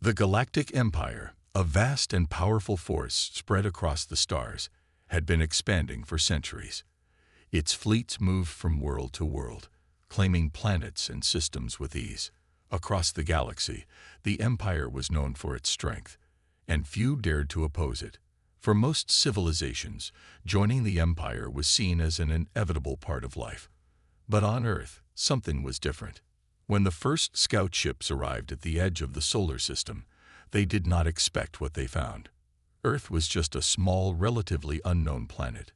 The Galactic Empire, a vast and powerful force spread across the stars, had been expanding for centuries. Its fleets moved from world to world, claiming planets and systems with ease. Across the galaxy, the Empire was known for its strength, and few dared to oppose it. For most civilizations, joining the Empire was seen as an inevitable part of life. But on Earth, something was different. When the first scout ships arrived at the edge of the solar system, they did not expect what they found. Earth was just a small, relatively unknown planet.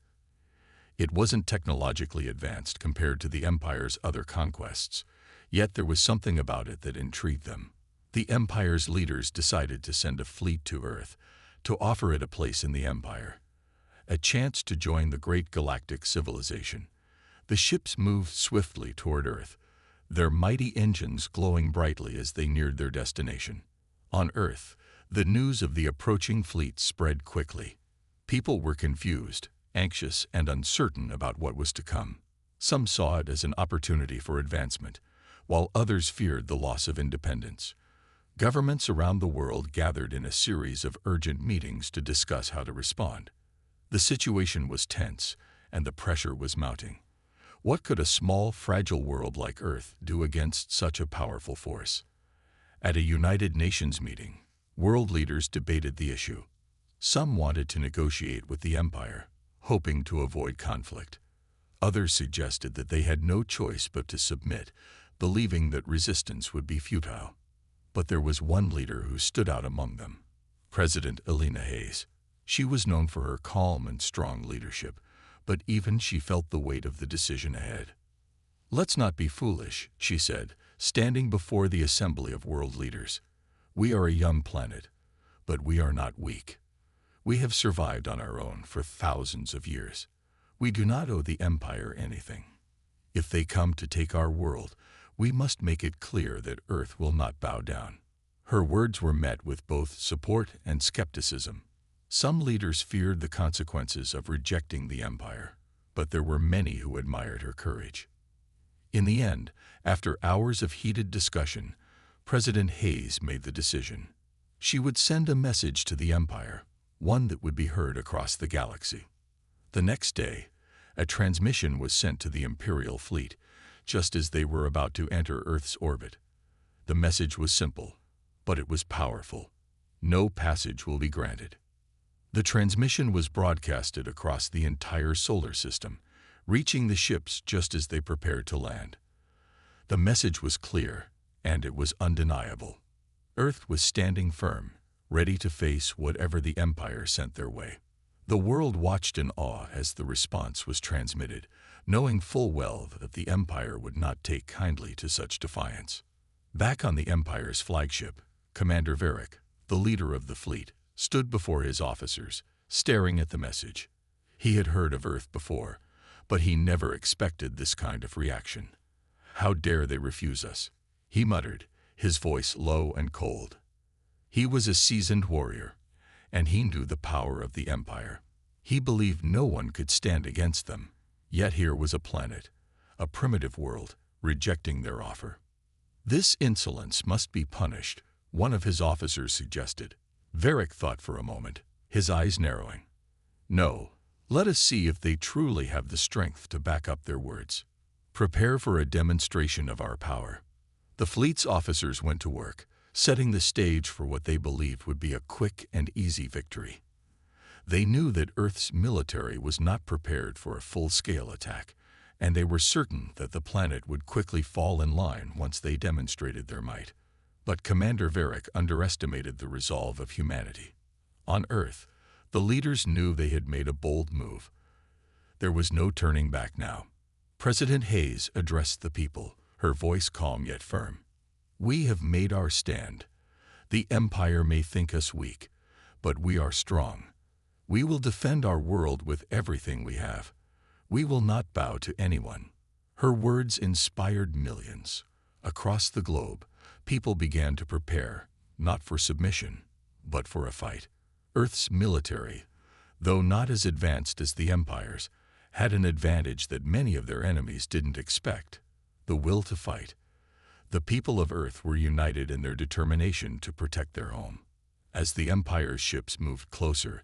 It wasn't technologically advanced compared to the Empire's other conquests, yet there was something about it that intrigued them. The Empire's leaders decided to send a fleet to Earth to offer it a place in the Empire, a chance to join the great galactic civilization. The ships moved swiftly toward Earth, their mighty engines glowing brightly as they neared their destination. On Earth, the news of the approaching fleet spread quickly. People were confused, anxious, and uncertain about what was to come. Some saw it as an opportunity for advancement, while others feared the loss of independence. Governments around the world gathered in a series of urgent meetings to discuss how to respond. The situation was tense, and the pressure was mounting. What could a small, fragile world like Earth do against such a powerful force? At a United Nations meeting, world leaders debated the issue. Some wanted to negotiate with the Empire, hoping to avoid conflict. Others suggested that they had no choice but to submit, believing that resistance would be futile. But there was one leader who stood out among them, President Elena Hayes. She was known for her calm and strong leadership, but even she felt the weight of the decision ahead. "Let's not be foolish," she said, standing before the assembly of world leaders. "We are a young planet, but we are not weak. We have survived on our own for thousands of years. We do not owe the Empire anything. If they come to take our world, we must make it clear that Earth will not bow down." Her words were met with both support and skepticism. Some leaders feared the consequences of rejecting the Empire, but there were many who admired her courage. In the end, after hours of heated discussion, President Hayes made the decision. She would send a message to the Empire, one that would be heard across the galaxy. The next day, a transmission was sent to the Imperial fleet, just as they were about to enter Earth's orbit. The message was simple, but it was powerful. No passage will be granted. The transmission was broadcasted across the entire solar system, reaching the ships just as they prepared to land. The message was clear, and it was undeniable. Earth was standing firm, ready to face whatever the Empire sent their way. The world watched in awe as the response was transmitted, knowing full well that the Empire would not take kindly to such defiance. Back on the Empire's flagship, Commander Varric, the leader of the fleet, stood before his officers, staring at the message. He had heard of Earth before, but he never expected this kind of reaction. "How dare they refuse us?" he muttered, his voice low and cold. He was a seasoned warrior, and he knew the power of the Empire. He believed no one could stand against them. Yet here was a planet, a primitive world, rejecting their offer. "This insolence must be punished," one of his officers suggested. Varric thought for a moment, his eyes narrowing. "No, let us see if they truly have the strength to back up their words. Prepare for a demonstration of our power." The fleet's officers went to work, setting the stage for what they believed would be a quick and easy victory. They knew that Earth's military was not prepared for a full-scale attack, and they were certain that the planet would quickly fall in line once they demonstrated their might. But Commander Varric underestimated the resolve of humanity. On Earth, the leaders knew they had made a bold move. There was no turning back now. President Hayes addressed the people, her voice calm yet firm. "We have made our stand. The Empire may think us weak, but we are strong. We will defend our world with everything we have. We will not bow to anyone." Her words inspired millions. Across the globe, people began to prepare, not for submission, but for a fight. Earth's military, though not as advanced as the Empire's, had an advantage that many of their enemies didn't expect: the will to fight. The people of Earth were united in their determination to protect their home. As the Empire's ships moved closer,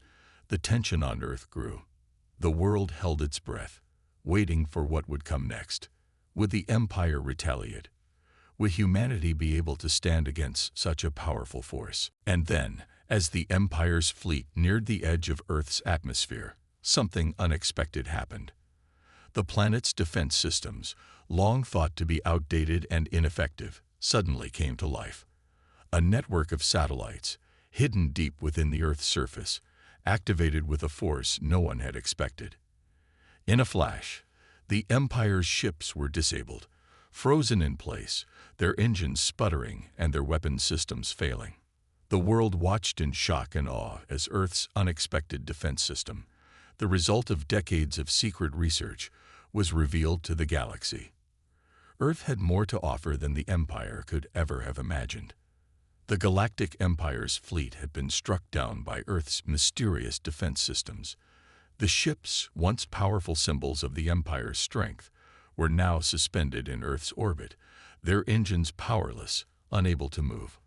the tension on Earth grew. The world held its breath, waiting for what would come next. Would the Empire retaliate? Would humanity be able to stand against such a powerful force? And then, as the Empire's fleet neared the edge of Earth's atmosphere, something unexpected happened. The planet's defense systems, long thought to be outdated and ineffective, suddenly came to life. A network of satellites, hidden deep within the Earth's surface, activated with a force no one had expected. In a flash, the Empire's ships were disabled, frozen in place, their engines sputtering and their weapon systems failing. The world watched in shock and awe as Earth's unexpected defense system, the result of decades of secret research, was revealed to the galaxy. Earth had more to offer than the Empire could ever have imagined. The Galactic Empire's fleet had been struck down by Earth's mysterious defense systems. The ships, once powerful symbols of the Empire's strength, were now suspended in Earth's orbit, their engines powerless, unable to move.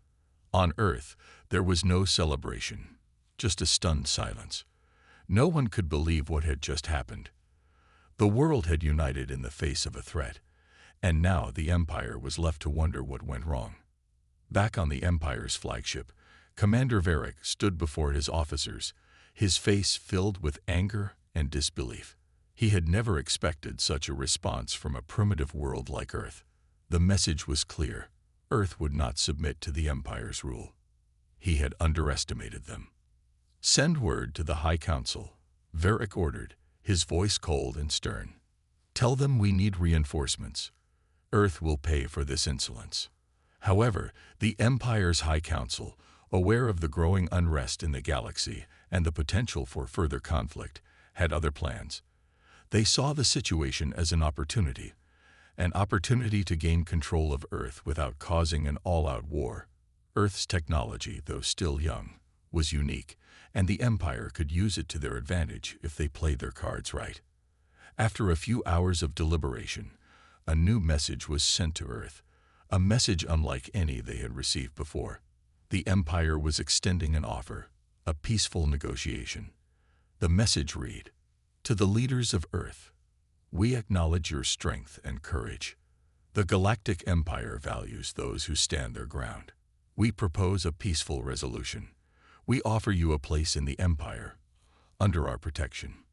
On Earth, there was no celebration, just a stunned silence. No one could believe what had just happened. The world had united in the face of a threat, and now the Empire was left to wonder what went wrong. Back on the Empire's flagship, Commander Varric stood before his officers, his face filled with anger and disbelief. He had never expected such a response from a primitive world like Earth. The message was clear: Earth would not submit to the Empire's rule. He had underestimated them. "Send word to the High Council," Varric ordered, his voice cold and stern. "Tell them we need reinforcements. Earth will pay for this insolence." However, the Empire's High Council, aware of the growing unrest in the galaxy and the potential for further conflict, had other plans. They saw the situation as an opportunity to gain control of Earth without causing an all-out war. Earth's technology, though still young, was unique, and the Empire could use it to their advantage if they played their cards right. After a few hours of deliberation, a new message was sent to Earth, a message unlike any they had received before. The Empire was extending an offer, a peaceful negotiation. The message read, "To the leaders of Earth, we acknowledge your strength and courage. The Galactic Empire values those who stand their ground. We propose a peaceful resolution. We offer you a place in the Empire, under our protection.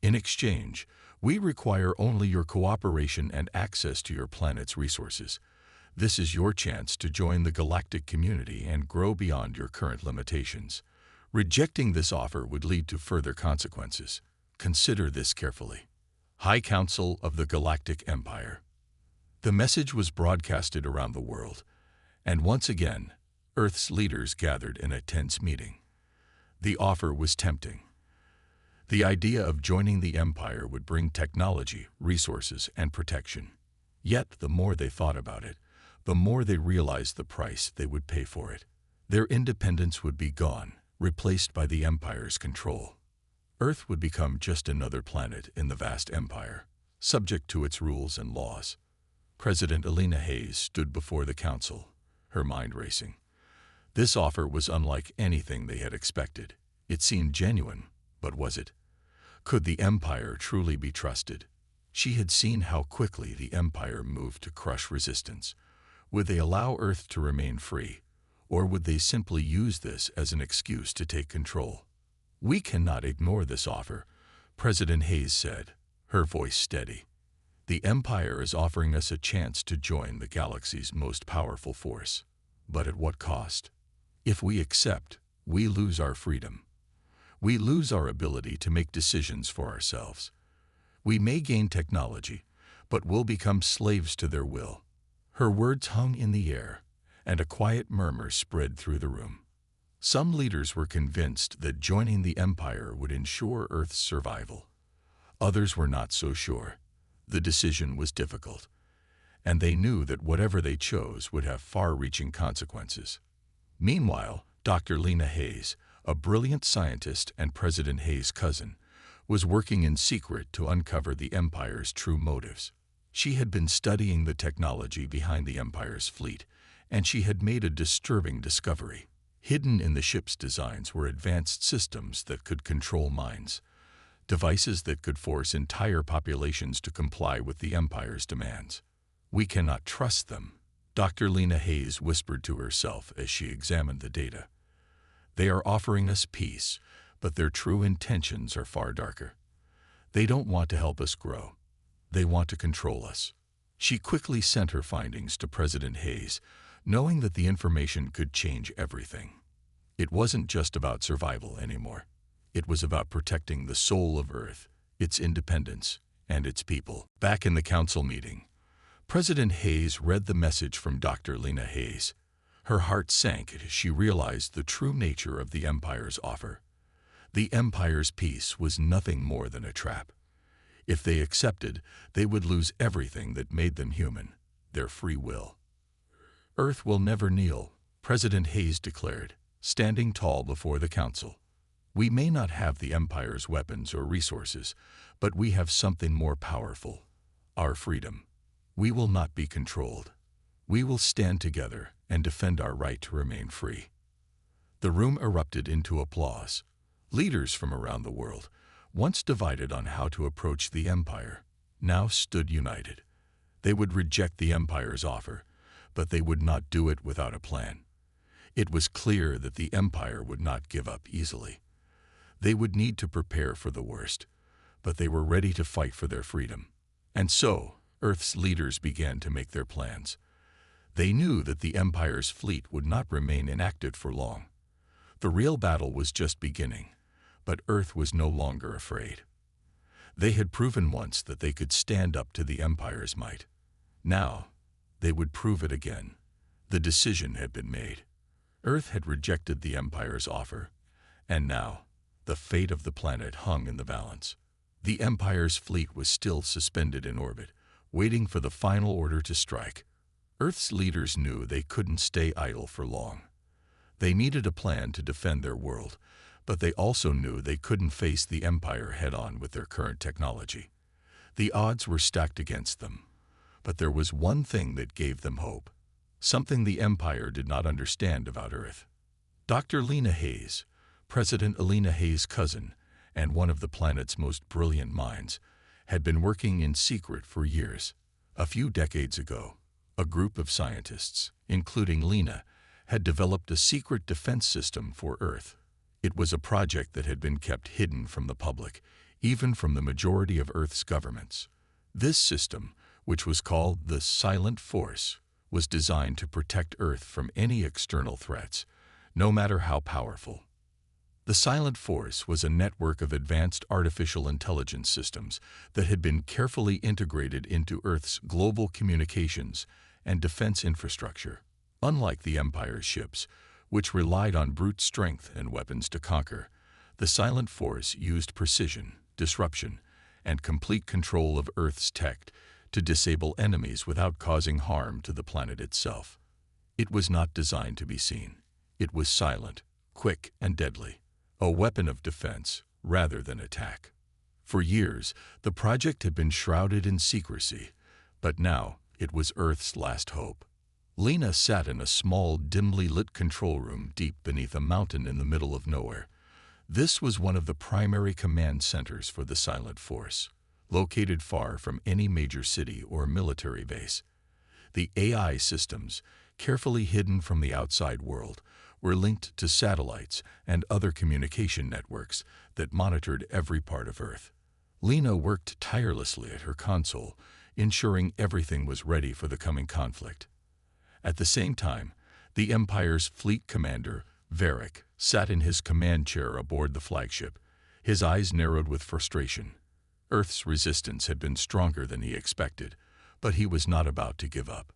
In exchange, we require only your cooperation and access to your planet's resources. This is your chance to join the galactic community and grow beyond your current limitations. Rejecting this offer would lead to further consequences. Consider this carefully. High Council of the Galactic Empire." The message was broadcasted around the world, and once again, Earth's leaders gathered in a tense meeting. The offer was tempting. The idea of joining the Empire would bring technology, resources, and protection. Yet, the more they thought about it, the more they realized the price they would pay for it. Their independence would be gone, replaced by the Empire's control. Earth would become just another planet in the vast Empire, subject to its rules and laws. President Alina Hayes stood before the council, her mind racing. This offer was unlike anything they had expected. It seemed genuine, but was it? Could the Empire truly be trusted? She had seen how quickly the Empire moved to crush resistance. Would they allow Earth to remain free, or would they simply use this as an excuse to take control? "We cannot ignore this offer," President Hayes said, her voice steady. "The Empire is offering us a chance to join the galaxy's most powerful force. But at what cost? If we accept, we lose our freedom. We lose our ability to make decisions for ourselves. We may gain technology, but we'll become slaves to their will." Her words hung in the air, and a quiet murmur spread through the room. Some leaders were convinced that joining the Empire would ensure Earth's survival. Others were not so sure. The decision was difficult, and they knew that whatever they chose would have far-reaching consequences. Meanwhile, Dr. Lena Hayes, a brilliant scientist and President Hayes' cousin, was working in secret to uncover the Empire's true motives. She had been studying the technology behind the Empire's fleet, and she had made a disturbing discovery. Hidden in the ship's designs were advanced systems that could control minds, devices that could force entire populations to comply with the Empire's demands. "We cannot trust them," Dr. Lena Hayes whispered to herself as she examined the data. "They are offering us peace, but their true intentions are far darker. They don't want to help us grow. They want to control us." She quickly sent her findings to President Hayes, knowing that the information could change everything. It wasn't just about survival anymore. It was about protecting the soul of Earth, its independence, and its people. Back in the council meeting, President Hayes read the message from Dr. Lena Hayes. Her heart sank as she realized the true nature of the Empire's offer. The Empire's peace was nothing more than a trap. If they accepted, they would lose everything that made them human, their free will. "Earth will never kneel," President Hayes declared, standing tall before the council. "We may not have the Empire's weapons or resources, but we have something more powerful: our freedom. We will not be controlled. We will stand together and defend our right to remain free." The room erupted into applause. Leaders from around the world, once divided on how to approach the Empire, now stood united. They would reject the Empire's offer, but they would not do it without a plan. It was clear that the Empire would not give up easily. They would need to prepare for the worst, but they were ready to fight for their freedom. And so, Earth's leaders began to make their plans. They knew that the Empire's fleet would not remain inactive for long. The real battle was just beginning, but Earth was no longer afraid. They had proven once that they could stand up to the Empire's might. Now, they would prove it again. The decision had been made. Earth had rejected the Empire's offer, and now, the fate of the planet hung in the balance. The Empire's fleet was still suspended in orbit, waiting for the final order to strike. Earth's leaders knew they couldn't stay idle for long. They needed a plan to defend their world, but they also knew they couldn't face the Empire head-on with their current technology. The odds were stacked against them, but there was one thing that gave them hope, something the Empire did not understand about Earth. Dr. Lena Hayes, President Alina Hayes' cousin and one of the planet's most brilliant minds, had been working in secret for years. A few decades ago, a group of scientists, including Lena, had developed a secret defense system for Earth. It was a project that had been kept hidden from the public, even from the majority of Earth's governments. This system, which was called the Silent Force, was designed to protect Earth from any external threats, no matter how powerful. The Silent Force was a network of advanced artificial intelligence systems that had been carefully integrated into Earth's global communications and defense infrastructure. Unlike the Empire's ships, which relied on brute strength and weapons to conquer, the Silent Force used precision, disruption, and complete control of Earth's tech to disable enemies without causing harm to the planet itself. It was not designed to be seen. It was silent, quick, and deadly, a weapon of defense rather than attack. For years, the project had been shrouded in secrecy, but now it was Earth's last hope. Lena sat in a small, dimly lit control room deep beneath a mountain in the middle of nowhere. This was one of the primary command centers for the Silent Force, located far from any major city or military base. The AI systems, carefully hidden from the outside world, were linked to satellites and other communication networks that monitored every part of Earth. Lena worked tirelessly at her console, ensuring everything was ready for the coming conflict. At the same time, the Empire's fleet commander, Varric, sat in his command chair aboard the flagship, his eyes narrowed with frustration. Earth's resistance had been stronger than he expected, but he was not about to give up.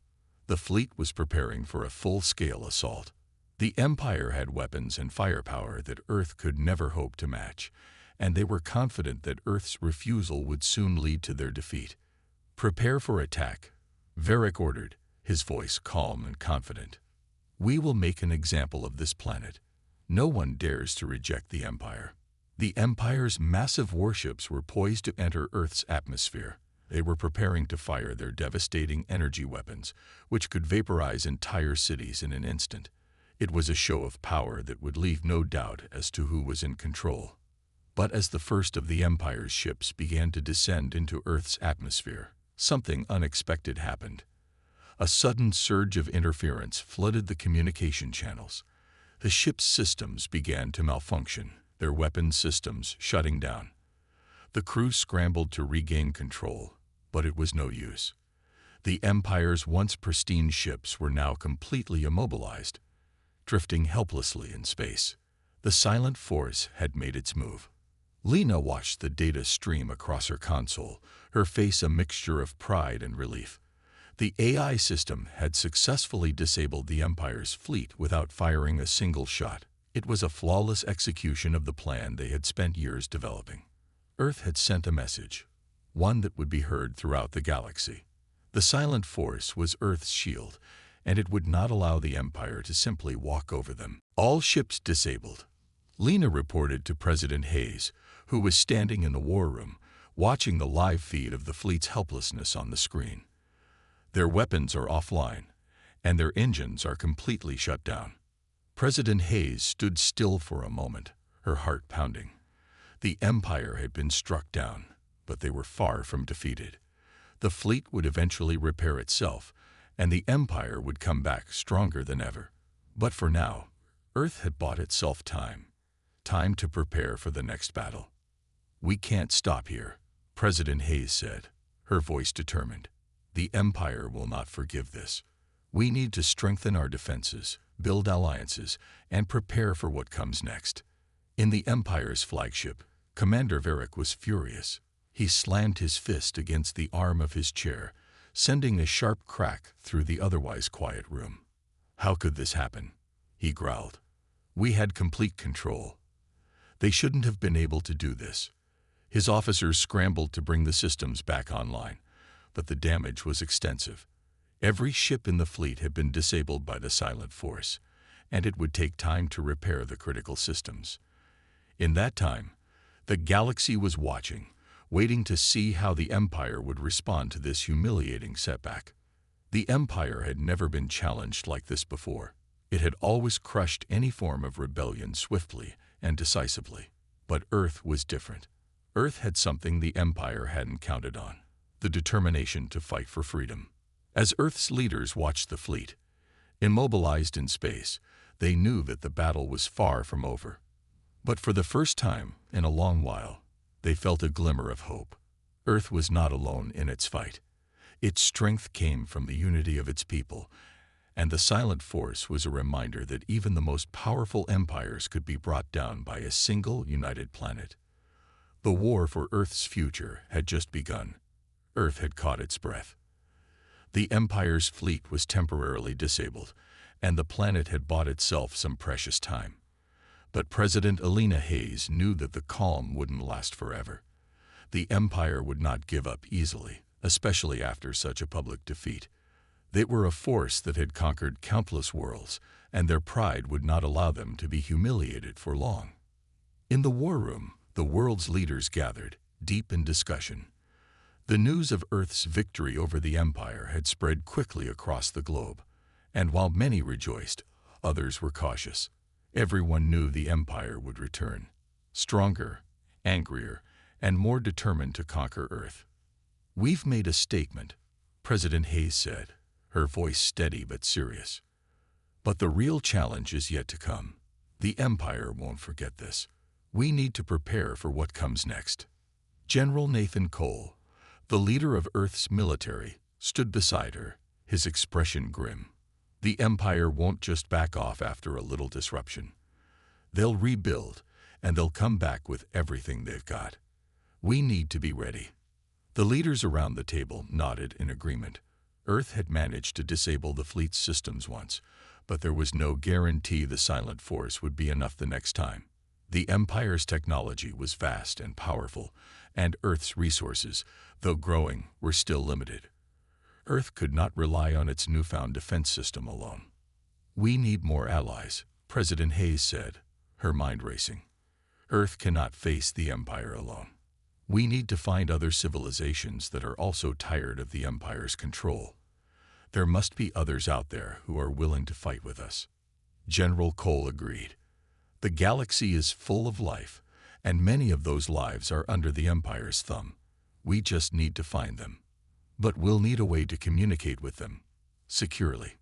The fleet was preparing for a full-scale assault. The Empire had weapons and firepower that Earth could never hope to match, and they were confident that Earth's refusal would soon lead to their defeat. "Prepare for attack," Varric ordered, his voice calm and confident. "We will make an example of this planet. No one dares to reject the Empire." The Empire's massive warships were poised to enter Earth's atmosphere, They were preparing to fire their devastating energy weapons, which could vaporize entire cities in an instant. It was a show of power that would leave no doubt as to who was in control. But as the first of the Empire's ships began to descend into Earth's atmosphere, something unexpected happened. A sudden surge of interference flooded the communication channels. The ship's systems began to malfunction, their weapon systems shutting down. The crew scrambled to regain control, but it was no use. The Empire's once pristine ships were now completely immobilized, drifting helplessly in space. The silent force had made its move. Lena watched the data stream across her console, her face a mixture of pride and relief. The AI system had successfully disabled the Empire's fleet without firing a single shot. It was a flawless execution of the plan they had spent years developing. Earth had sent a message, one that would be heard throughout the galaxy. The silent force was Earth's shield, and it would not allow the Empire to simply walk over them. All ships disabled. Lena reported to President Hayes, who was standing in the war room, watching the live feed of the fleet's helplessness on the screen. Their weapons are offline, and their engines are completely shut down. President Hayes stood still for a moment, her heart pounding. The Empire had been struck down, but they were far from defeated. The fleet would eventually repair itself, and the Empire would come back stronger than ever. But for now, Earth had bought itself time. Time to prepare for the next battle. "We can't stop here," President Hayes said, her voice determined. "The Empire will not forgive this. We need to strengthen our defenses, build alliances, and prepare for what comes next." In the Empire's flagship, Commander Varric was furious. He slammed his fist against the arm of his chair, sending a sharp crack through the otherwise quiet room. "How could this happen?" he growled. "We had complete control. They shouldn't have been able to do this." His officers scrambled to bring the systems back online, but the damage was extensive. Every ship in the fleet had been disabled by the silent force, and it would take time to repair the critical systems. In that time, the galaxy was watching, waiting to see how the Empire would respond to this humiliating setback. The Empire had never been challenged like this before. It had always crushed any form of rebellion swiftly and decisively. But Earth was different. Earth had something the Empire hadn't counted on: the determination to fight for freedom. As Earth's leaders watched the fleet, immobilized in space, they knew that the battle was far from over. But for the first time in a long while, they felt a glimmer of hope. Earth was not alone in its fight. Its strength came from the unity of its people, and the silent force was a reminder that even the most powerful empires could be brought down by a single united planet. The war for Earth's future had just begun. Earth had caught its breath. The Empire's fleet was temporarily disabled, and the planet had bought itself some precious time. But President Alina Hayes knew that the calm wouldn't last forever. The Empire would not give up easily, especially after such a public defeat. They were a force that had conquered countless worlds, and their pride would not allow them to be humiliated for long. In the war room, the world's leaders gathered, deep in discussion. The news of Earth's victory over the Empire had spread quickly across the globe, and while many rejoiced, others were cautious. Everyone knew the Empire would return, stronger, angrier, and more determined to conquer Earth. "We've made a statement," President Hayes said, her voice steady but serious. "But the real challenge is yet to come. The Empire won't forget this. We need to prepare for what comes next." General Nathan Cole, the leader of Earth's military, stood beside her, his expression grim. "The Empire won't just back off after a little disruption. They'll rebuild, and they'll come back with everything they've got. We need to be ready." The leaders around the table nodded in agreement. Earth had managed to disable the fleet's systems once, but there was no guarantee the silent force would be enough the next time. The Empire's technology was vast and powerful, and Earth's resources, though growing, were still limited. Earth could not rely on its newfound defense system alone. "We need more allies," President Hayes said, her mind racing. "Earth cannot face the Empire alone." We need to find other civilizations that are also tired of the Empire's control. There must be others out there who are willing to fight with us." General Cole agreed. "The galaxy is full of life, and many of those lives are under the Empire's thumb. We just need to find them. But we'll need a way to communicate with them securely."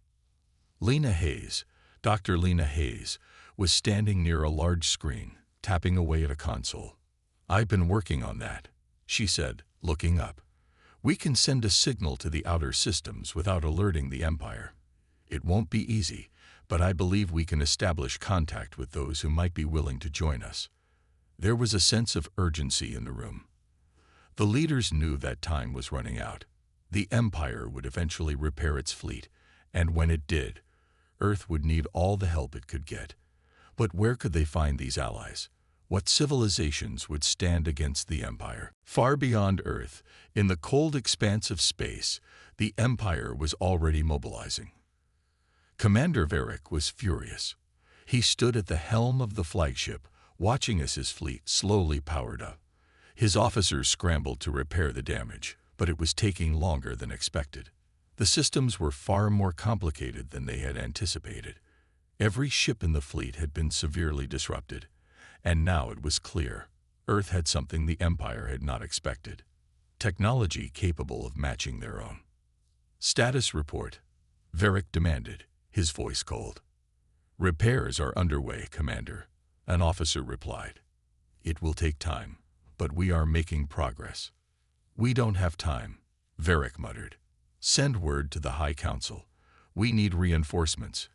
Lena Hayes, Dr. Lena Hayes, was standing near a large screen, tapping away at a console. "I've been working on that," she said, looking up. "We can send a signal to the outer systems without alerting the Empire. It won't be easy, but I believe we can establish contact with those who might be willing to join us." There was a sense of urgency in the room. The leaders knew that time was running out. The Empire would eventually repair its fleet, and when it did, Earth would need all the help it could get. But where could they find these allies? What civilizations would stand against the Empire? Far beyond Earth, in the cold expanse of space, the Empire was already mobilizing. Commander Varric was furious. He stood at the helm of the flagship, watching as his fleet slowly powered up. His officers scrambled to repair the damage, but it was taking longer than expected. The systems were far more complicated than they had anticipated. Every ship in the fleet had been severely disrupted, and now it was clear Earth had something the Empire had not expected: technology capable of matching their own. "Status report," Varric demanded, his voice cold. "Repairs are underway, Commander," an officer replied. "It will take time, but we are making progress." "We don't have time," Varric muttered. "Send word to the High Council. We need reinforcements,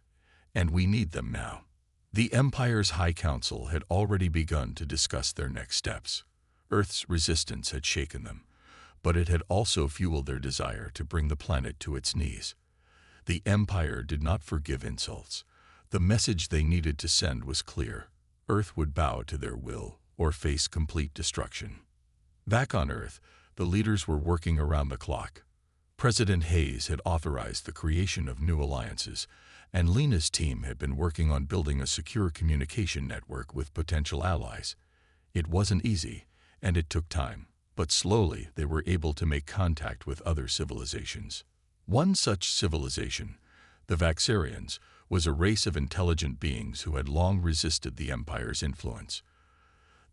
and we need them now." The Empire's High Council had already begun to discuss their next steps. Earth's resistance had shaken them, but it had also fueled their desire to bring the planet to its knees. The Empire did not forgive insults. The message they needed to send was clear: Earth would bow to their will or face complete destruction. Back on Earth, the leaders were working around the clock. President Hayes had authorized the creation of new alliances, and Lena's team had been working on building a secure communication network with potential allies. It wasn't easy, and it took time, but slowly they were able to make contact with other civilizations. One such civilization, the Vaxarians, was a race of intelligent beings who had long resisted the Empire's influence.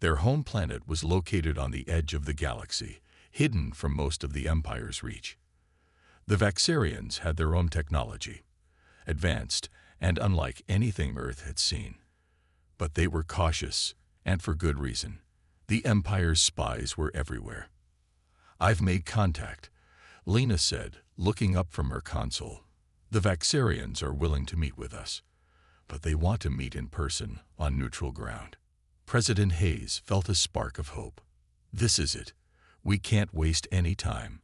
Their home planet was located on the edge of the galaxy, hidden from most of the Empire's reach. The Vaxarians had their own technology, advanced and unlike anything Earth had seen. But they were cautious, and for good reason. The Empire's spies were everywhere. "I've made contact," Lena said, looking up from her console. "The Vaxarians are willing to meet with us, but they want to meet in person on neutral ground." President Hayes felt a spark of hope. "This is it. We can't waste any time.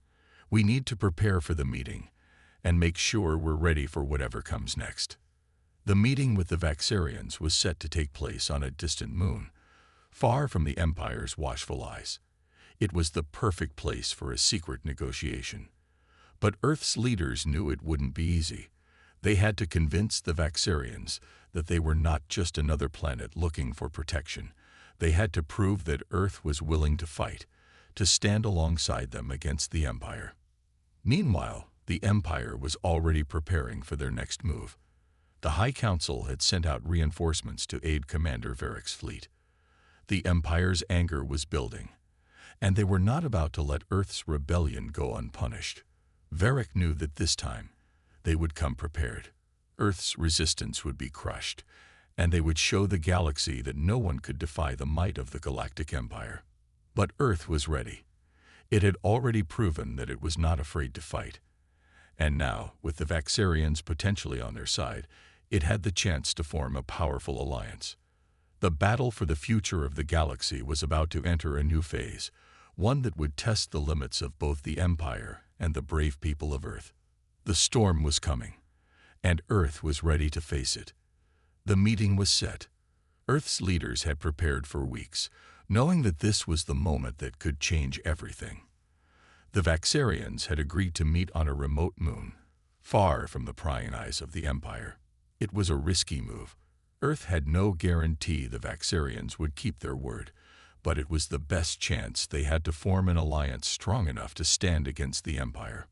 We need to prepare for the meeting and make sure we're ready for whatever comes next." The meeting with the Vaxarians was set to take place on a distant moon, far from the Empire's watchful eyes. It was the perfect place for a secret negotiation. But Earth's leaders knew it wouldn't be easy. They had to convince the Vaxarians that they were not just another planet looking for protection. They had to prove that Earth was willing to fight, to stand alongside them against the Empire. Meanwhile, the Empire was already preparing for their next move. The High Council had sent out reinforcements to aid Commander Varric's fleet. The Empire's anger was building, and they were not about to let Earth's rebellion go unpunished. Varric knew that this time they would come prepared. Earth's resistance would be crushed, and they would show the galaxy that no one could defy the might of the Galactic Empire. But Earth was ready. It had already proven that it was not afraid to fight. And now, with the Vaxarians potentially on their side, it had the chance to form a powerful alliance. The battle for the future of the galaxy was about to enter a new phase, one that would test the limits of both the Empire and the brave people of Earth. The storm was coming, and Earth was ready to face it. The meeting was set. Earth's leaders had prepared for weeks, knowing that this was the moment that could change everything. The Vaxarians had agreed to meet on a remote moon, far from the prying eyes of the Empire. It was a risky move. Earth had no guarantee the Vaxarians would keep their word, but it was the best chance. They had to form an alliance strong enough to stand against the Empire.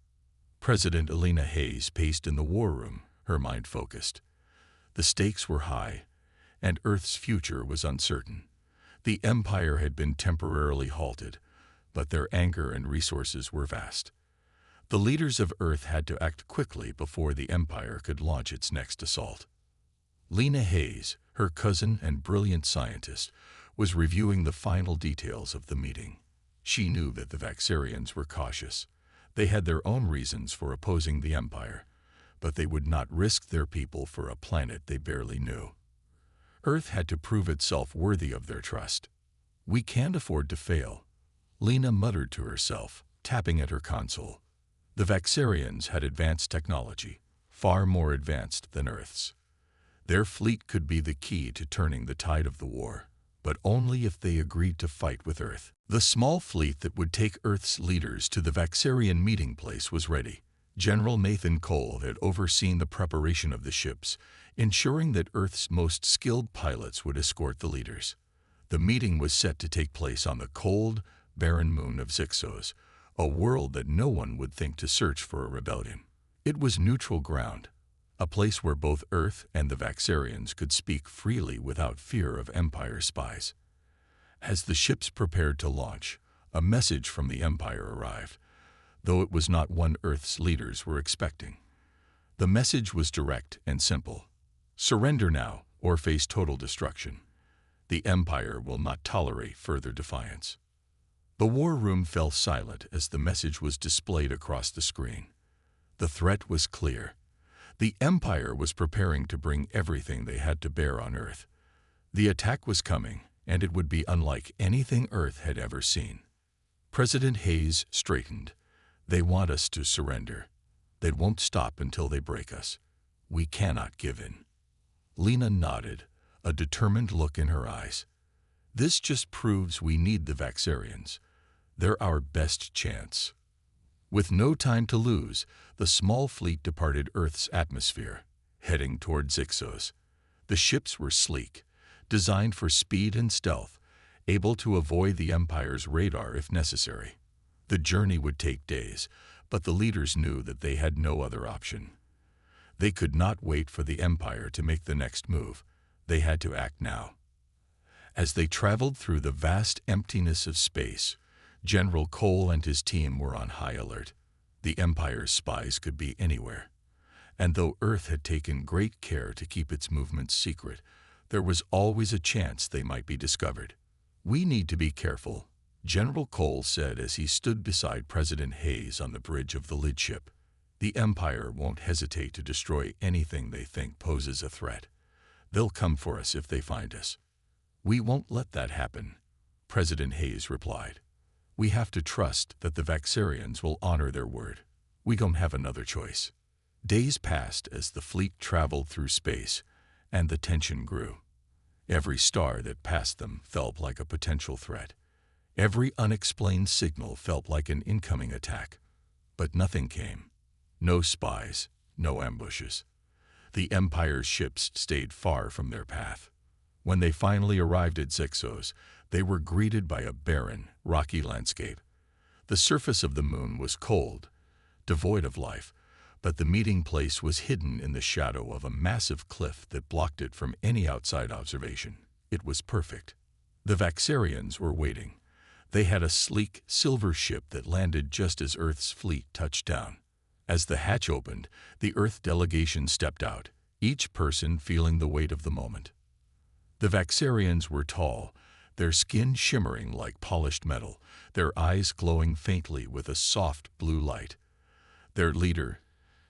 President Elena Hayes paced in the war room, her mind focused. The stakes were high, and Earth's future was uncertain. The Empire had been temporarily halted, but their anger and resources were vast. The leaders of Earth had to act quickly before the Empire could launch its next assault. Lena Hayes, her cousin and brilliant scientist, was reviewing the final details of the meeting. She knew that the Vaxarians were cautious. They had their own reasons for opposing the Empire, but they would not risk their people for a planet they barely knew. Earth had to prove itself worthy of their trust. "We can't afford to fail," Lena muttered to herself, tapping at her console. The Vaxarians had advanced technology, far more advanced than Earth's. Their fleet could be the key to turning the tide of the war, but only if they agreed to fight with Earth. The small fleet that would take Earth's leaders to the Vaxarian meeting place was ready. General Nathan Cole had overseen the preparation of the ships, ensuring that Earth's most skilled pilots would escort the leaders. The meeting was set to take place on the cold, barren moon of Zixos, a world that no one would think to search for a rebellion. It was neutral ground, a place where both Earth and the Vaxarians could speak freely without fear of Empire spies. As the ships prepared to launch, a message from the Empire arrived, though it was not one Earth's leaders were expecting. The message was direct and simple. "Surrender now, or face total destruction. The Empire will not tolerate further defiance." The war room fell silent as the message was displayed across the screen. The threat was clear. The Empire was preparing to bring everything they had to bear on Earth. The attack was coming, and it would be unlike anything Earth had ever seen. President Hayes straightened. "They want us to surrender. They won't stop until they break us. We cannot give in." Lena nodded, a determined look in her eyes. "This just proves we need the Vaxarians. They're our best chance." With no time to lose, the small fleet departed Earth's atmosphere, heading toward Zixos. The ships were sleek, designed for speed and stealth, able to avoid the Empire's radar if necessary. The journey would take days, but the leaders knew that they had no other option. They could not wait for the Empire to make the next move. They had to act now. As they traveled through the vast emptiness of space, General Cole and his team were on high alert. The Empire's spies could be anywhere. And though Earth had taken great care to keep its movements secret, there was always a chance they might be discovered. "We need to be careful," General Cole said as he stood beside President Hayes on the bridge of the lidship. "The Empire won't hesitate to destroy anything they think poses a threat. They'll come for us if they find us." "We won't let that happen," President Hayes replied. "We have to trust that the Vaxarians will honor their word. We don't have another choice." Days passed as the fleet traveled through space, and the tension grew. Every star that passed them felt like a potential threat. Every unexplained signal felt like an incoming attack. But nothing came. No spies, no ambushes. The Empire's ships stayed far from their path. When they finally arrived at Zixos, they were greeted by a barren, rocky landscape. The surface of the moon was cold, devoid of life, but the meeting place was hidden in the shadow of a massive cliff that blocked it from any outside observation. It was perfect. The Vaxarians were waiting. They had a sleek, silver ship that landed just as Earth's fleet touched down. As the hatch opened, the Earth delegation stepped out, each person feeling the weight of the moment. The Vaxarians were tall, their skin shimmering like polished metal, their eyes glowing faintly with a soft blue light. Their leader,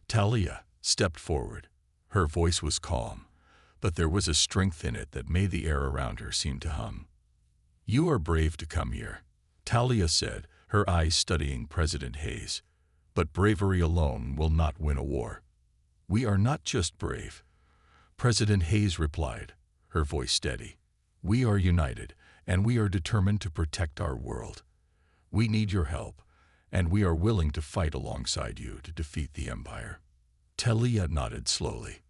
Talia, stepped forward. Her voice was calm, but there was a strength in it that made the air around her seem to hum. "You are brave to come here," Talia said, her eyes studying President Hayes. "But bravery alone will not win a war." "We are not just brave," President Hayes replied, her voice steady. "We are united, and we are determined to protect our world. We need your help, and we are willing to fight alongside you to defeat the Empire." Talia nodded slowly.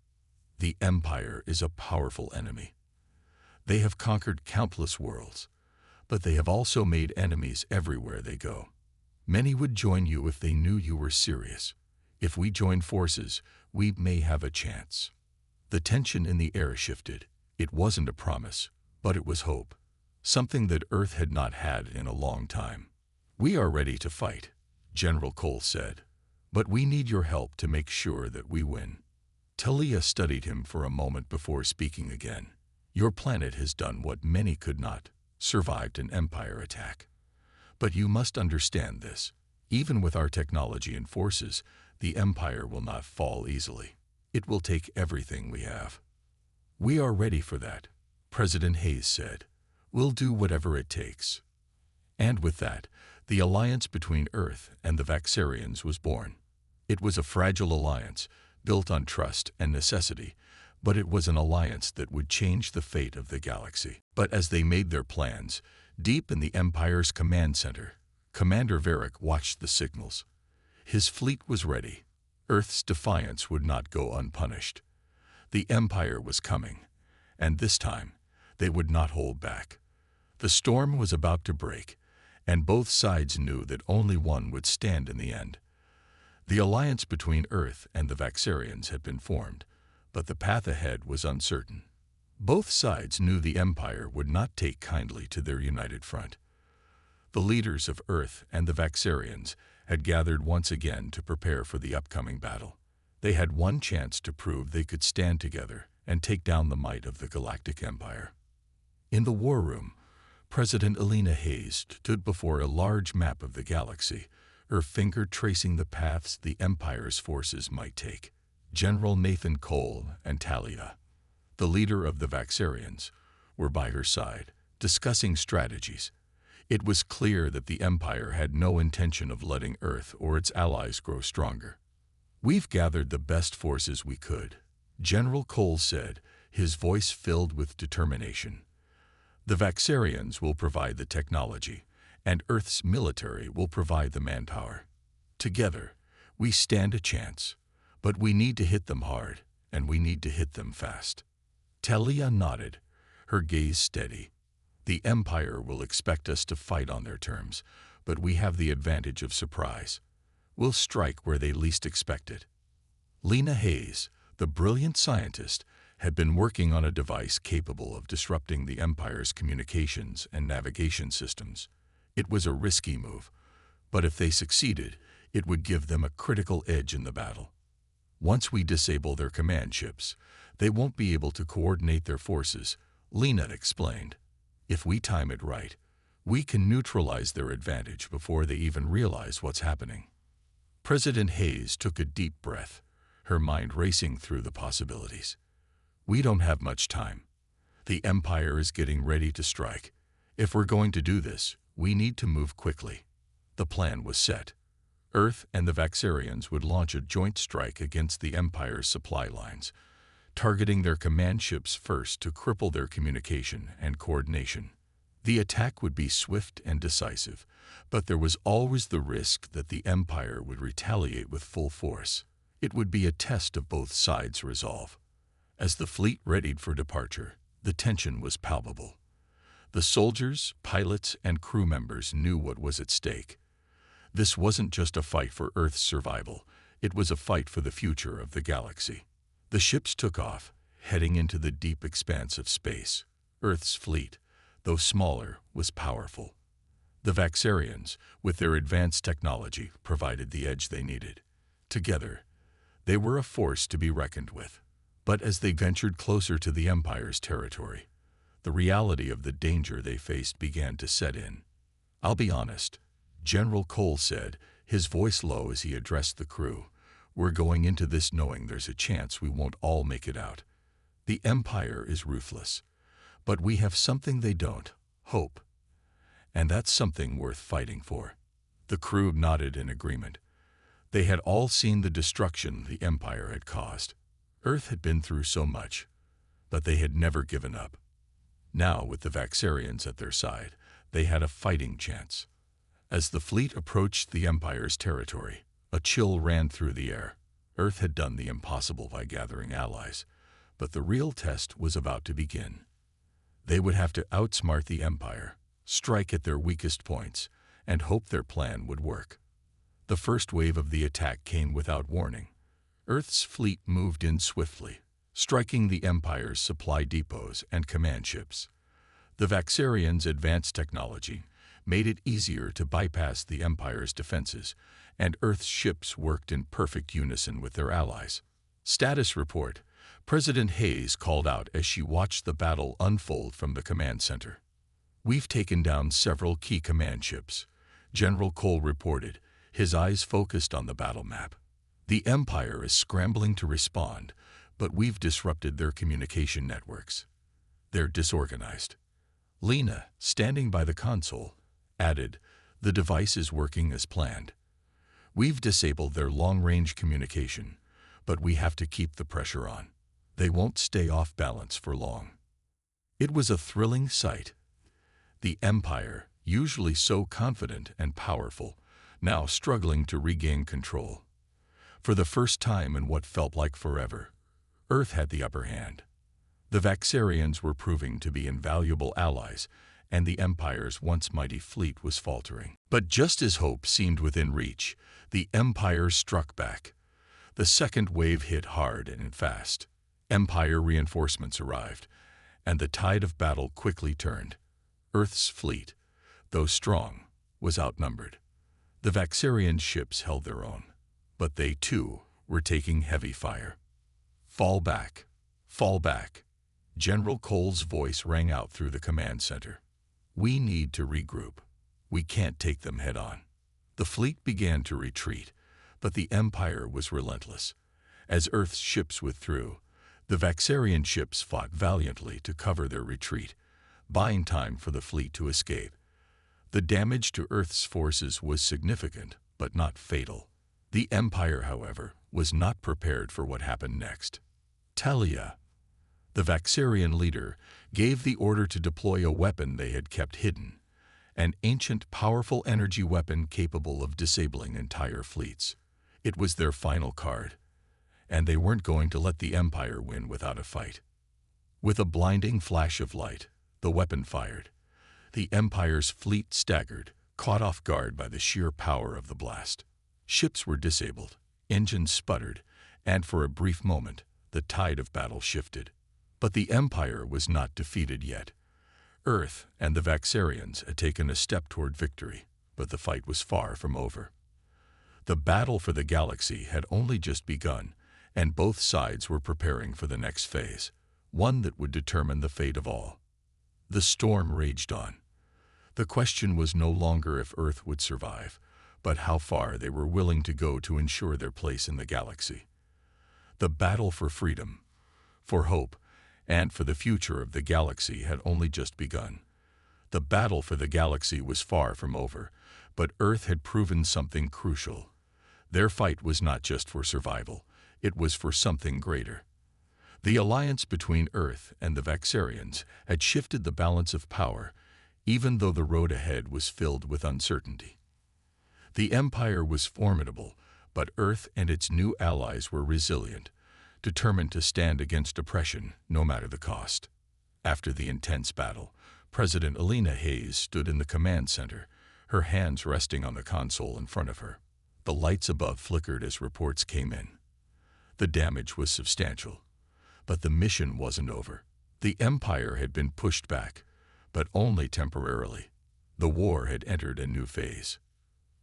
"The Empire is a powerful enemy. They have conquered countless worlds, but they have also made enemies everywhere they go. Many would join you if they knew you were serious. If we join forces, we may have a chance." The tension in the air shifted. It wasn't a promise, but it was hope, something that Earth had not had in a long time. "We are ready to fight," General Cole said, "but we need your help to make sure that we win." Talia studied him for a moment before speaking again. "Your planet has done what many could not, survived an Empire attack. But you must understand this. Even with our technology and forces, the Empire will not fall easily. It will take everything we have." "We are ready for that," President Hayes said. "We'll do whatever it takes." And with that, the alliance between Earth and the Vaxarians was born. It was a fragile alliance, built on trust and necessity, but it was an alliance that would change the fate of the galaxy. But as they made their plans, deep in the Empire's command center, Commander Varric watched the signals. His fleet was ready. Earth's defiance would not go unpunished. The Empire was coming, and this time, they would not hold back. The storm was about to break, and both sides knew that only one would stand in the end. The alliance between Earth and the Vaxarians had been formed, but the path ahead was uncertain. Both sides knew the Empire would not take kindly to their united front. The leaders of Earth and the Vaxarians had gathered once again to prepare for the upcoming battle. They had one chance to prove they could stand together and take down the might of the Galactic Empire. In the war room, President Elena Hayes stood before a large map of the galaxy, her finger tracing the paths the Empire's forces might take. General Nathan Cole and Talia, the leader of the Vaxarians, were by her side, discussing strategies. It was clear that the Empire had no intention of letting Earth or its allies grow stronger. "We've gathered the best forces we could," General Cole said, his voice filled with determination. "The Vaxarians will provide the technology, and Earth's military will provide the manpower. Together, we stand a chance, but we need to hit them hard, and we need to hit them fast." Talia nodded, her gaze steady. "The Empire will expect us to fight on their terms, but we have the advantage of surprise. We'll strike where they least expect it." Lena Hayes, the brilliant scientist, had been working on a device capable of disrupting the Empire's communications and navigation systems. It was a risky move, but if they succeeded, it would give them a critical edge in the battle. "Once we disable their command ships, they won't be able to coordinate their forces," Lena explained. "If we time it right, we can neutralize their advantage before they even realize what's happening." President Hayes took a deep breath, her mind racing through the possibilities. "We don't have much time. The Empire is getting ready to strike. If we're going to do this, we need to move quickly." The plan was set. Earth and the Vaxarians would launch a joint strike against the Empire's supply lines, targeting their command ships first to cripple their communication and coordination. The attack would be swift and decisive, but there was always the risk that the Empire would retaliate with full force. It would be a test of both sides' resolve. As the fleet readied for departure, the tension was palpable. The soldiers, pilots, and crew members knew what was at stake. This wasn't just a fight for Earth's survival, it was a fight for the future of the galaxy. The ships took off, heading into the deep expanse of space. Earth's fleet, though smaller, was powerful. The Vaxarians, with their advanced technology, provided the edge they needed. Together, they were a force to be reckoned with. But as they ventured closer to the Empire's territory, the reality of the danger they faced began to set in. "I'll be honest," General Cole said, his voice low as he addressed the crew. "We're going into this knowing there's a chance we won't all make it out. The Empire is ruthless, but we have something they don't: hope. And that's something worth fighting for." The crew nodded in agreement. They had all seen the destruction the Empire had caused. Earth had been through so much, but they had never given up. Now, with the Vaxarians at their side, they had a fighting chance. As the fleet approached the Empire's territory, a chill ran through the air. Earth had done the impossible by gathering allies, but the real test was about to begin. They would have to outsmart the Empire, strike at their weakest points, and hope their plan would work. The first wave of the attack came without warning. Earth's fleet moved in swiftly, striking the Empire's supply depots and command ships. The Vaxarians' advanced technology made it easier to bypass the Empire's defenses, and Earth's ships worked in perfect unison with their allies. Status report, President Hayes called out as she watched the battle unfold from the command center. "We've taken down several key command ships," General Cole reported, his eyes focused on the battle map. "The Empire is scrambling to respond, but we've disrupted their communication networks. They're disorganized." Lena, standing by the console, added, "The device is working as planned. We've disabled their long-range communication, but we have to keep the pressure on. They won't stay off balance for long." It was a thrilling sight. The Empire, usually so confident and powerful, now struggling to regain control. For the first time in what felt like forever, Earth had the upper hand. The Vaxarians were proving to be invaluable allies, and the Empire's once mighty fleet was faltering. But just as hope seemed within reach, the Empire struck back. The second wave hit hard and fast. Empire reinforcements arrived, and the tide of battle quickly turned. Earth's fleet, though strong, was outnumbered. The Vaxarian ships held their own, but they too were taking heavy fire. "Fall back! Fall back!" General Cole's voice rang out through the command center. "We need to regroup. We can't take them head on." The fleet began to retreat, but the Empire was relentless. As Earth's ships withdrew, the Vaxarian ships fought valiantly to cover their retreat, buying time for the fleet to escape. The damage to Earth's forces was significant, but not fatal. The Empire, however, was not prepared for what happened next. Talia, the Vaxarian leader, gave the order to deploy a weapon they had kept hidden, an ancient, powerful energy weapon capable of disabling entire fleets. It was their final card, and they weren't going to let the Empire win without a fight. With a blinding flash of light, the weapon fired. The Empire's fleet staggered, caught off guard by the sheer power of the blast. Ships were disabled, engines sputtered, and for a brief moment, the tide of battle shifted. But the Empire was not defeated yet. Earth and the Vaxarians had taken a step toward victory, but the fight was far from over. The battle for the galaxy had only just begun, and both sides were preparing for the next phase, one that would determine the fate of all. The storm raged on. The question was no longer if Earth would survive, but how far they were willing to go to ensure their place in the galaxy. The battle for freedom, for hope, and for the future of the galaxy had only just begun. The battle for the galaxy was far from over, but Earth had proven something crucial. Their fight was not just for survival, it was for something greater. The alliance between Earth and the Vaxarians had shifted the balance of power, even though the road ahead was filled with uncertainty. The Empire was formidable, but Earth and its new allies were resilient, determined to stand against oppression no matter the cost. After the intense battle, President Alina Hayes stood in the command center, her hands resting on the console in front of her. The lights above flickered as reports came in. The damage was substantial, but the mission wasn't over. The Empire had been pushed back, but only temporarily. The war had entered a new phase.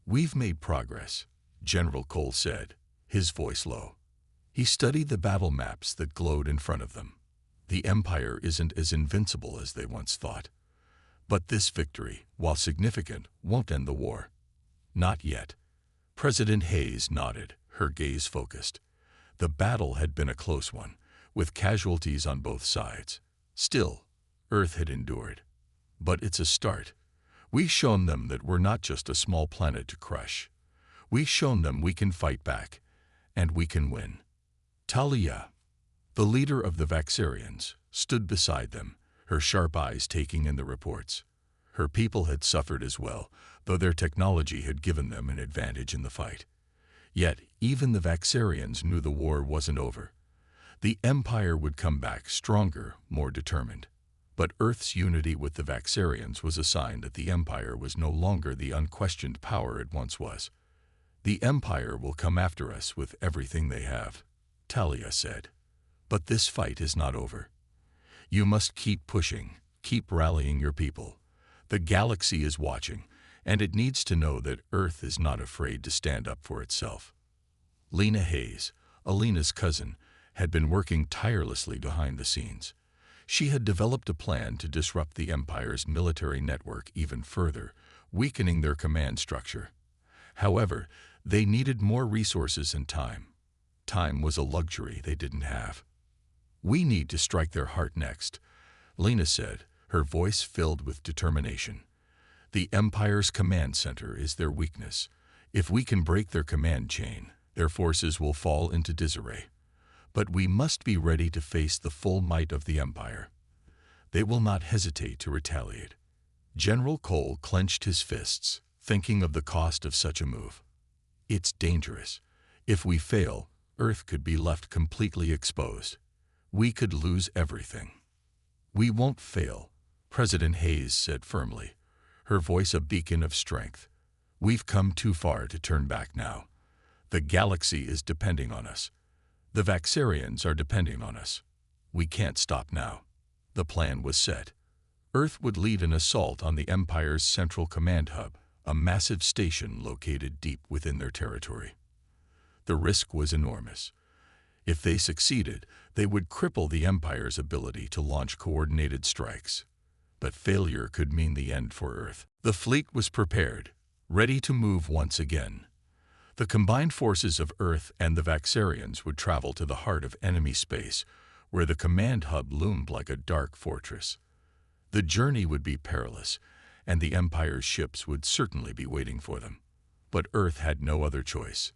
"We've made progress," General Cole said, his voice low. He studied the battle maps that glowed in front of them. The Empire isn't as invincible as they once thought. But this victory, while significant, won't end the war. Not yet. President Hayes nodded, her gaze focused. The battle had been a close one, with casualties on both sides. Still, Earth had endured. But it's a start. We've shown them that we're not just a small planet to crush. We've shown them we can fight back, and we can win. Talia, the leader of the Vaxarians, stood beside them, her sharp eyes taking in the reports. Her people had suffered as well, though their technology had given them an advantage in the fight. Yet, even the Vaxarians knew the war wasn't over. The Empire would come back stronger, more determined. But Earth's unity with the Vaxarians was a sign that the Empire was no longer the unquestioned power it once was. "The Empire will come after us with everything they have," Talia said. "But this fight is not over. You must keep pushing, keep rallying your people. The galaxy is watching, and it needs to know that Earth is not afraid to stand up for itself." Lena Hayes, Alina's cousin, had been working tirelessly behind the scenes. She had developed a plan to disrupt the Empire's military network even further, weakening their command structure. However, they needed more resources and time. Time was a luxury they didn't have. "We need to strike their heart next," Lena said, her voice filled with determination. "The Empire's command center is their weakness. If we can break their command chain, their forces will fall into disarray. But we must be ready to face the full might of the Empire. They will not hesitate to retaliate." General Cole clenched his fists, thinking of the cost of such a move. "It's dangerous. If we fail, Earth could be left completely exposed. We could lose everything." "We won't fail," President Hayes said firmly, her voice a beacon of strength. "We've come too far to turn back now. The galaxy is depending on us. The Vaxarians are depending on us. We can't stop now." The plan was set. Earth would lead an assault on the Empire's central command hub, a massive station located deep within their territory. The risk was enormous. If they succeeded, they would cripple the Empire's ability to launch coordinated strikes. But failure could mean the end for Earth. The fleet was prepared, ready to move once again. The combined forces of Earth and the Vaxarians would travel to the heart of enemy space, where the command hub loomed like a dark fortress. The journey would be perilous, and the Empire's ships would certainly be waiting for them. But Earth had no other choice.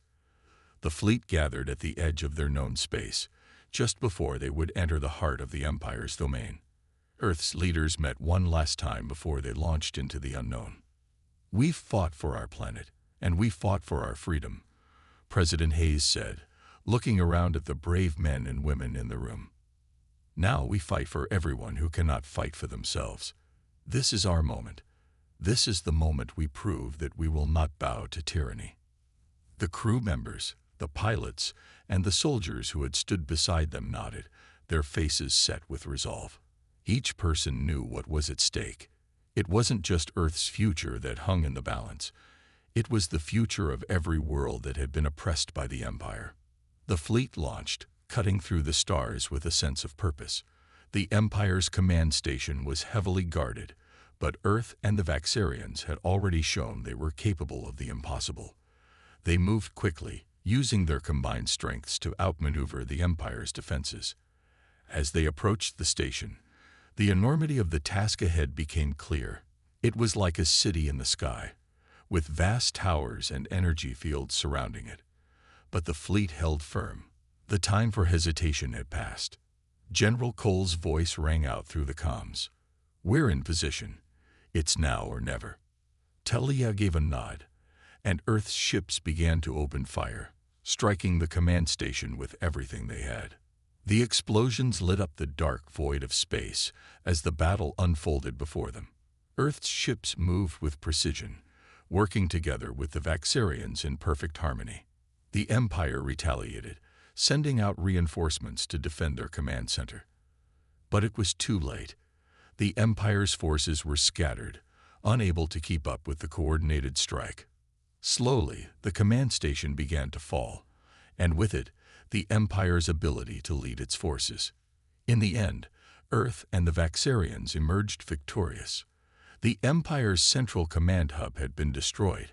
The fleet gathered at the edge of their known space, just before they would enter the heart of the Empire's domain. Earth's leaders met one last time before they launched into the unknown. "We've fought for our planet, and we fought for our freedom," President Hayes said, looking around at the brave men and women in the room. "Now we fight for everyone who cannot fight for themselves. This is our moment. This is the moment we prove that we will not bow to tyranny." The crew members, the pilots, and the soldiers who had stood beside them nodded, their faces set with resolve. Each person knew what was at stake. It wasn't just Earth's future that hung in the balance. It was the future of every world that had been oppressed by the Empire. The fleet launched, cutting through the stars with a sense of purpose. The Empire's command station was heavily guarded, but Earth and the Vaxarians had already shown they were capable of the impossible. They moved quickly, using their combined strengths to outmaneuver the Empire's defenses. As they approached the station, the enormity of the task ahead became clear. It was like a city in the sky, with vast towers and energy fields surrounding it. But the fleet held firm. The time for hesitation had passed. General Cole's voice rang out through the comms. "We're in position. It's now or never." Talia gave a nod, and Earth's ships began to open fire, striking the command station with everything they had. The explosions lit up the dark void of space as the battle unfolded before them. Earth's ships moved with precision, working together with the Vaxarians in perfect harmony. The Empire retaliated, sending out reinforcements to defend their command center. But it was too late. The Empire's forces were scattered, unable to keep up with the coordinated strike. Slowly, the command station began to fall, and with it, the Empire's ability to lead its forces. In the end, Earth and the Vaxarians emerged victorious. The Empire's central command hub had been destroyed,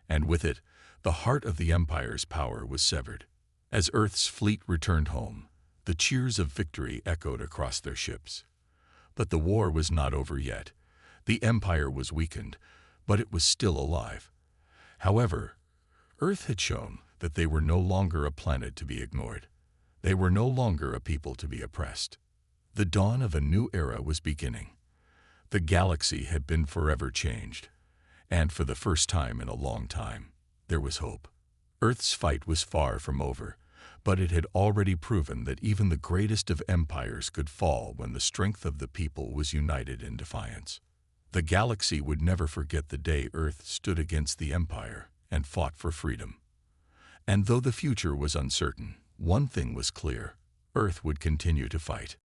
and with it, the heart of the Empire's power was severed. As Earth's fleet returned home, the cheers of victory echoed across their ships. But the war was not over yet. The Empire was weakened, but it was still alive. However, Earth had shown that they were no longer a planet to be ignored. They were no longer a people to be oppressed. The dawn of a new era was beginning. The galaxy had been forever changed, and for the first time in a long time, there was hope. Earth's fight was far from over, But it had already proven that even the greatest of empires could fall when the strength of the people was united in defiance. The galaxy would never forget the day Earth stood against the Empire and fought for freedom. And though the future was uncertain, one thing was clear: Earth would continue to fight.